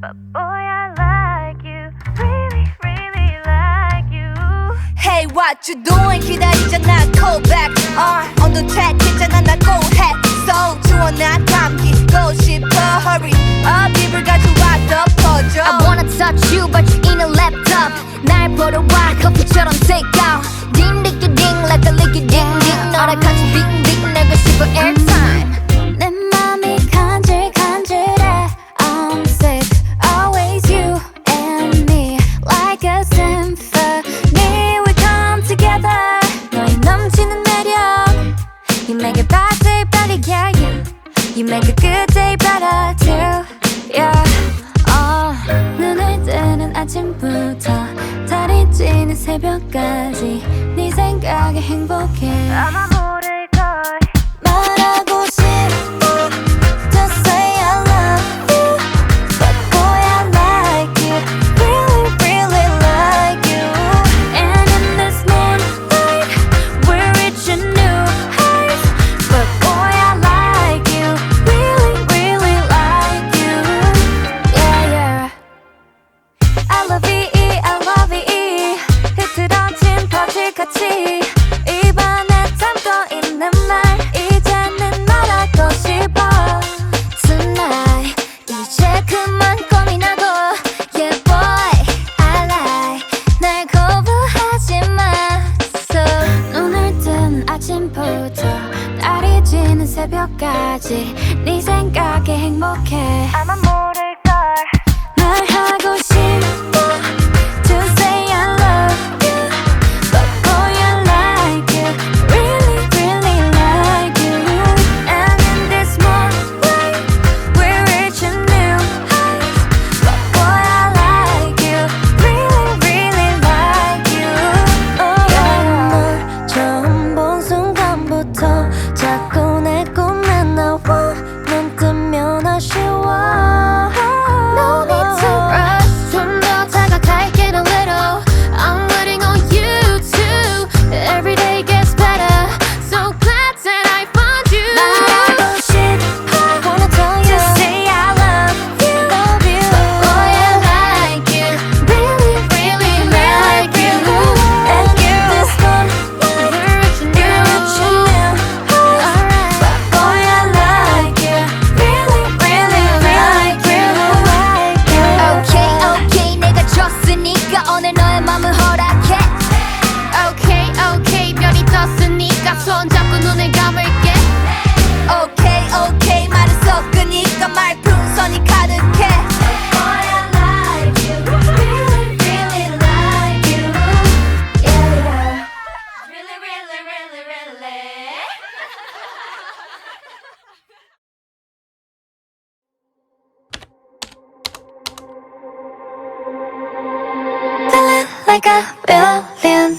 But boy, I like you, really, really like you. Hey, what you doing? 기다리잖아, call back. On the track, 있잖아, 나 go ahead. 소주어 나 감기고 싶어. Hurry up, 입을 가져와 덮어줘. I wanna touch you, but you in a laptop. 날 보러 와, 커피처럼 take out. Ding, ding, ding, like a licky ding, ding. 너랑 같이 빙, 빙, 내고 싶어 airtime. 내 맘이 간질간질해. I'm sick, always you and me, like a symphony. We come together. 너의 넘치는 매력, you make a bad day better, yeah, yeah. You make a good day better too, yeah. 눈을 뜨는 아침부터 달이 지는 새벽까지 네 생각에 행복해. 아마 모를걸. 말하고 싶어 to say I love you, but boy I like you, really really like you. And in this moonlight we're reaching new heights, but boy I like you, really really like you. Yeah yeah. I love it, 흐트러진 퍼즐같이 입안에 담고 있는 말 이제는 말하고 싶어. Tonight 이제 그만 고민하고 yeah boy I like 날 거부하지 마. So 눈을 뜬 아침부터 달이 지는 새벽까지 네 생각에 행복해. 아마 모를걸. 말하고 싶어 to say I love you, but boy I like you, really really like you. And in this moonlight we're reaching new heights, but boy I like you, really really like you. 널 처음 본 순간부터 자꾸 내 꿈에 나와. 눈 뜨면 아쉬워. No need to rush. 좀 더 다가갈게 a little. I'm waiting on you too. Every day gets better. So glad that I found you. 말하고 싶어. Wanna tell you to say I love you, love you. But boy I like you, really really like you. And this one we're reaching new heights. Alright. But boy I like you, really really like you. Okay okay 내가 줬으니까 오늘 너의 맘을 허락해. Okay okay 별이 떴으니까 손잡고 눈을 감을게. Okay, okay, 말을 섞으니까 말풍선이 가득해. Boy I like you, really really like you. Yeah yeah. Really really really really. Feeling like a billion